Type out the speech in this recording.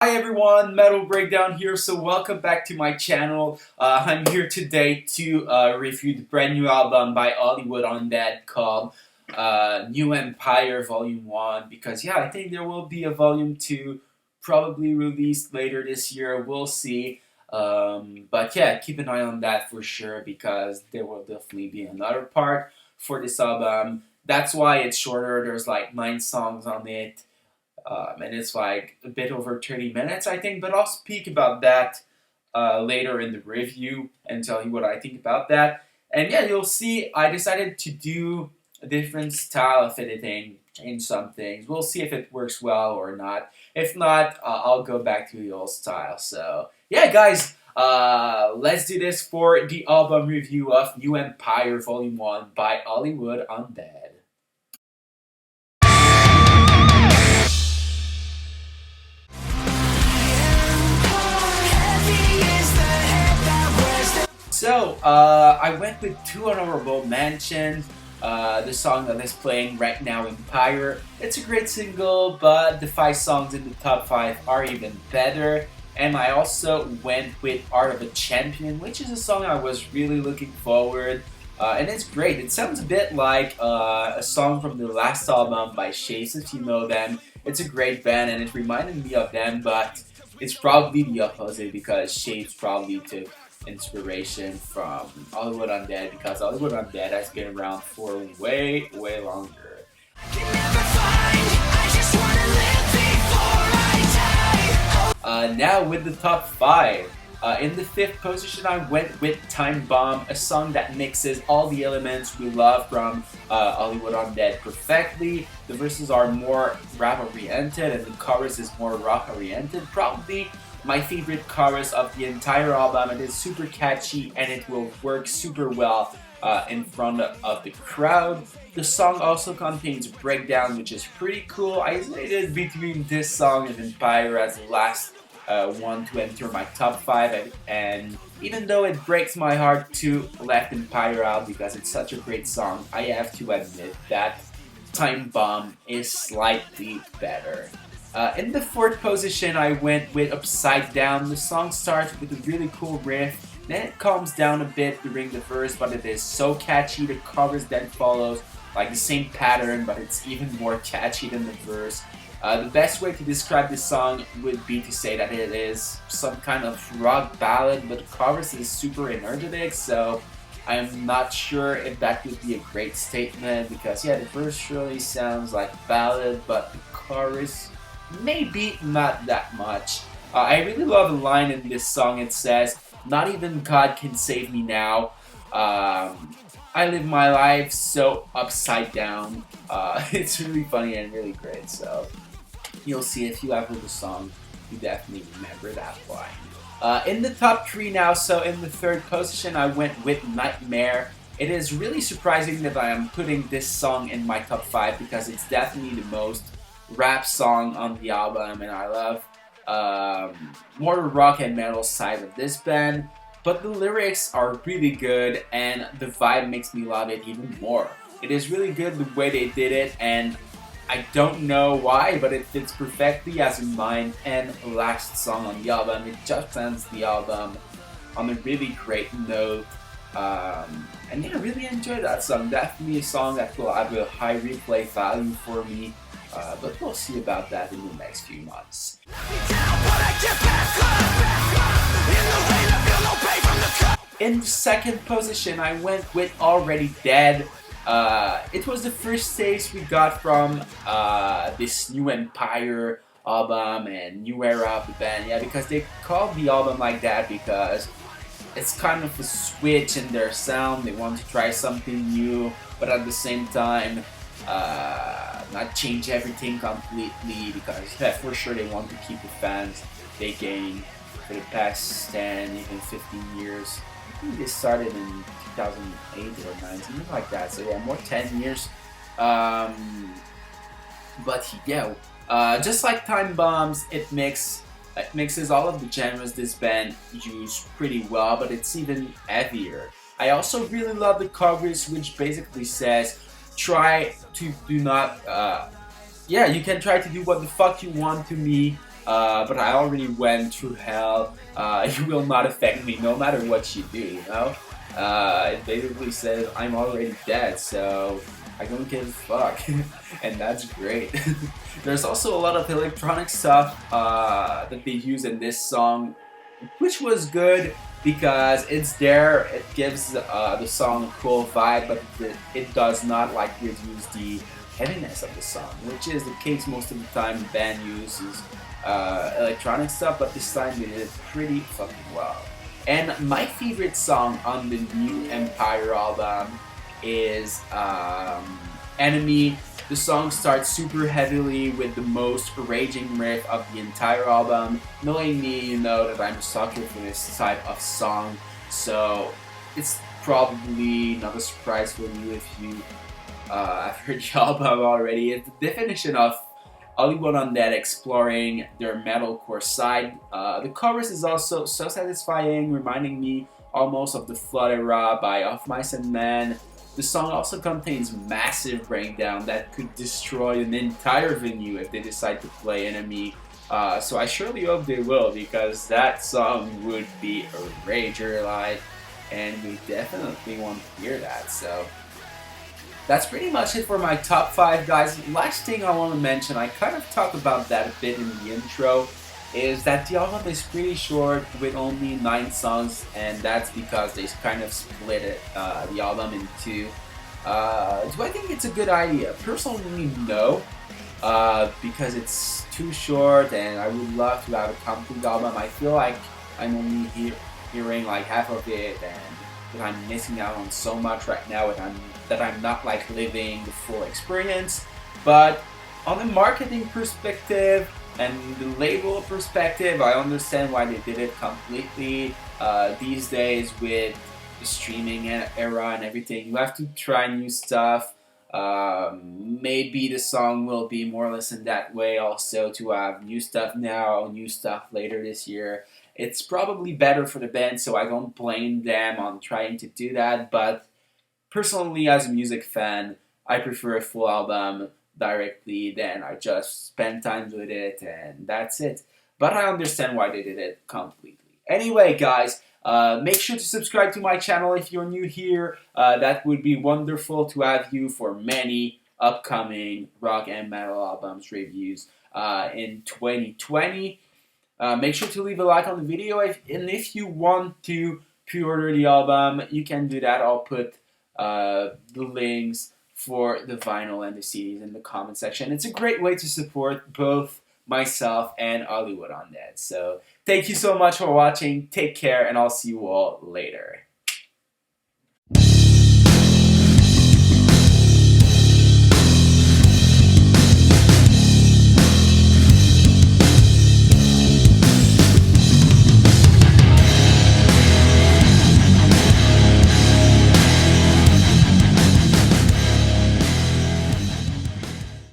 Hi everyone, Metal Breakdown here, so welcome back to my channel. I'm here today to review the brand new album by Hollywood Undead called New Empire Volume 1 because yeah, I think there will be a Volume 2 probably released later this year, we'll see. But yeah, keep an eye on that for sure because there will definitely be another part for this album. That's why it's shorter, there's like 9 songs on it. And it's like a bit over 30 minutes, I think. But I'll speak about that later in the review and tell you what I think about that. And yeah, you'll see I decided to do a different style of editing, change some things. We'll see if it works well or not. If not, I'll go back to the old style. So yeah, guys, let's do this for the album review of New Empire Volume 1 by Hollywood Undead. So, I went with 2 honorable mentions. The song that is playing right now, Empire. It's a great single, but the 5 songs in the top 5 are even better. And I also went with Art of a Champion, which is a song I was really looking forward. And it's great. It sounds a bit like a song from the last album by Shapes, if you know them. It's a great band, and it reminded me of them, but it's probably the opposite because Shapes probably took inspiration from Hollywood Undead because Hollywood Undead has been around for way, way longer. Now with the top 5. In the 5th position, I went with Time Bomb, a song that mixes all the elements we love from Hollywood Undead perfectly. The verses are more rap-oriented and the chorus is more rock-oriented. Probably my favorite chorus of the entire album. It is super catchy and it will work super well in front of the crowd. The song also contains a breakdown, which is pretty cool. I hesitated between this song and Empire as the last one to enter my top 5, and even though it breaks my heart to let Empire out because it's such a great song, I have to admit that Time Bomb is slightly better. In the 4th position, I went with Upside Down. The song starts with a really cool riff, then it calms down a bit during the verse, but it is so catchy. The chorus then follows like the same pattern, but it's even more catchy than the verse. The best way to describe this song would be to say that it is some kind of rock ballad, but the chorus is super energetic, so I'm not sure if that would be a great statement because yeah, the verse really sounds like ballad, but the chorus maybe not that much. I really love a line in this song. It says, "Not even God can save me now. I live my life so upside down." It's really funny and really great. So you'll see if you have heard the song, you definitely remember that line. In the top 3 now, so in the 3rd position, I went with Nightmare. It is really surprising that I am putting this song in my top 5 because it's definitely the most rap song on the album, and I love more the rock and metal side of this band. But the lyrics are really good, and the vibe makes me love it even more. It is really good the way they did it, and I don't know why, but it fits perfectly as in mine and last song on the album. It just ends the album on a really great note. And yeah, I really enjoyed that song. Definitely a song that will have a high replay value for me. But we'll see about that in the next few months. In the 2nd position, I went with Already Dead. It was the first taste we got from this New Empire album and new era of the band. Yeah, because they called the album like that because it's kind of a switch in their sound. They want to try something new, but at the same time, not change everything completely because yeah, for sure they want to keep the fans they gained for the past 10, even 15 years. I think they started in 2008 or 9, something like that. So yeah, more 10 years. But yeah, just like Time Bombs, it mixes all of the genres this band use pretty well, but it's even heavier. I also really love the chorus, which basically says, try to do not, yeah, you can try to do what the fuck you want to me, but I already went through hell. It will not affect me no matter what you do, you know? It basically says I'm already dead, so I don't give a fuck. And that's great. There's also a lot of electronic stuff that they use in this song, which was good because it's there. It gives the song a cool vibe, but it does not like reduce the heaviness of the song, which is the case most of the time. The band uses electronic stuff, but this time they did it pretty fucking well. And my favorite song on the new Empire album is Enemy. The song starts super heavily with the most raging riff of the entire album. Knowing me, you know that I'm a sucker for this type of song, so it's probably not a surprise for you if you have heard the album already. It's the definition of Hollywood Undead exploring their metalcore side. The chorus is also so satisfying, reminding me almost of the Flood era by Of Mice and Men. The song also contains massive breakdown that could destroy an entire venue if they decide to play Enemy. So I surely hope they will, because that song would be a rager live, and we definitely want to hear that. So that's pretty much it for my top 5, guys. Last thing I want to mention, I kind of talked about that a bit in the intro, is that the album is pretty short with only 9 songs, and that's because they kind of split it, the album in 2. Do I think it's a good idea? Personally, no, because it's too short and I would love to have a complete album. I feel like I'm only hearing like half of it, and that I'm missing out on so much right now, and that I'm not like living the full experience. But on the marketing perspective and the label perspective, I understand why they did it completely. These days with the streaming era and everything, you have to try new stuff. Maybe the song will be more or less in that way also, to have new stuff now, new stuff later this year. It's probably better for the band, so I don't blame them on trying to do that, but personally, as a music fan, I prefer a full album directly, then I just spend time with it, and that's it. But I understand why they did it completely. Anyway, guys, make sure to subscribe to my channel if you're new here. That would be wonderful to have you for many upcoming rock and metal albums reviews in 2020. Make sure to leave a like on the video, and if you want to pre-order the album, you can do that. I'll put the links for the vinyl and the CDs in the comment section. It's a great way to support both myself and Hollywood Undead. So thank you so much for watching. Take care, and I'll see you all later.